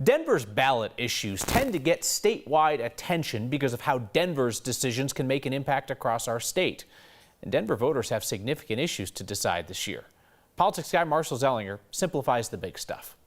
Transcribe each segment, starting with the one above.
Denver's ballot issues tend to get statewide attention because of how Denver's decisions can make an impact across our state. And Denver voters have significant issues to decide this year. Politics guy Marshall Zellinger simplifies the big stuff.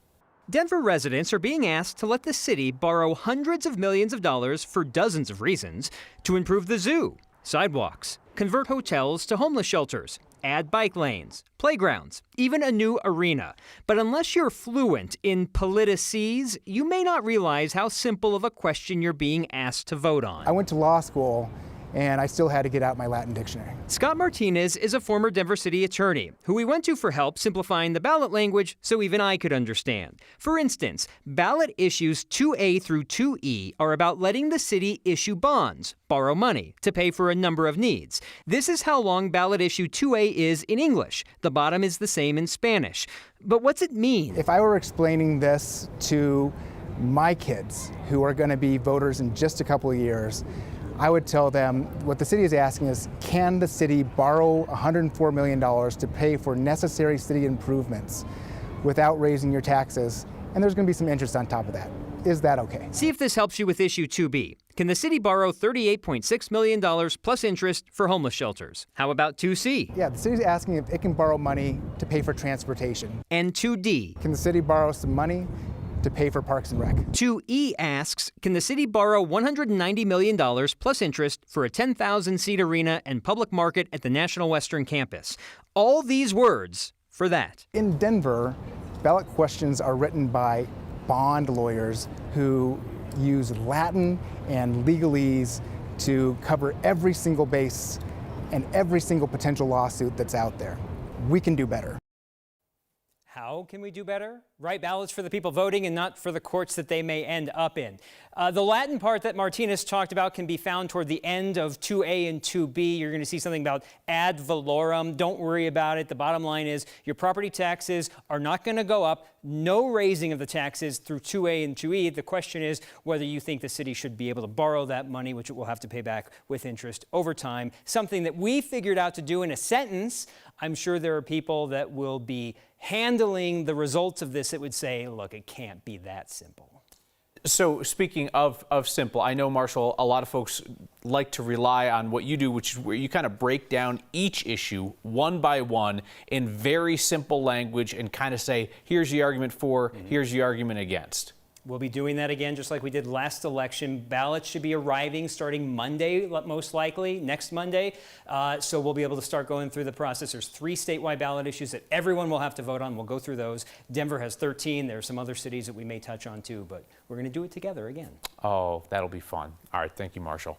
Denver residents are being asked to let the city borrow hundreds of millions of dollars for dozens of reasons to improve the zoo, sidewalks, convert hotels to homeless shelters, add bike lanes, playgrounds, even a new arena. But unless you're fluent in politices, you may not realize how simple of a question you're being asked to vote on. I went to law school and I still had to get out my Latin dictionary. Scott Martinez is a former Denver city attorney who we went to for help simplifying the ballot language so even I could understand. For instance, ballot issues 2A through 2E are about letting the city issue bonds, borrow money, to pay for a number of needs. This is how long ballot issue 2A is in English. The bottom is the same in Spanish. But what's it mean? If I were explaining this to my kids who are going to be voters in just a couple of years, I would tell them what the city is asking is, can the city borrow $104 million to pay for necessary city improvements without raising your taxes? And there's going to be some interest on top of that. Is that okay? See if this helps you with issue 2B. Can the city borrow $38.6 million plus interest for homeless shelters? How about 2C? Yeah, the city's asking if it can borrow money to pay for transportation. And 2D? Can the city borrow some money to pay for Parks and Rec? 2E asks, can the city borrow $190 million plus interest for a 10,000-seat arena and public market at the National Western Campus? All these words for that. In Denver, ballot questions are written by bond lawyers who use Latin and legalese to cover every single base and every single potential lawsuit that's out there. We can do better. How can we do better? Write ballots for the people voting and not for the courts that they may end up in. The Latin part that Martinez talked about can be found toward the end of 2A and 2B. You're going to see something about ad valorem. Don't worry about it. The bottom line is your property taxes are not going to go up. No raising of the taxes through 2A and 2E. The question is whether you think the city should be able to borrow that money, which it will have to pay back with interest over time. Something that we figured out to do in a sentence. I'm sure there are people that will be handling the results of this that would say, look, it can't be that simple. So speaking of simple, I know, Marshall, a lot of folks like to rely on what you do, which is where you kind of break down each issue one by one in very simple language and kind of say, here's the argument for, here's the argument against. We'll be doing that again, just like we did last election. Ballots should be arriving starting Monday, most likely, next Monday. So we'll be able to start going through the process. There's 3 statewide ballot issues that everyone will have to vote on. We'll go through those. Denver has 13. There are some other cities that we may touch on too, but we're going to do it together again. Oh, that'll be fun. All right. Thank you, Marshall.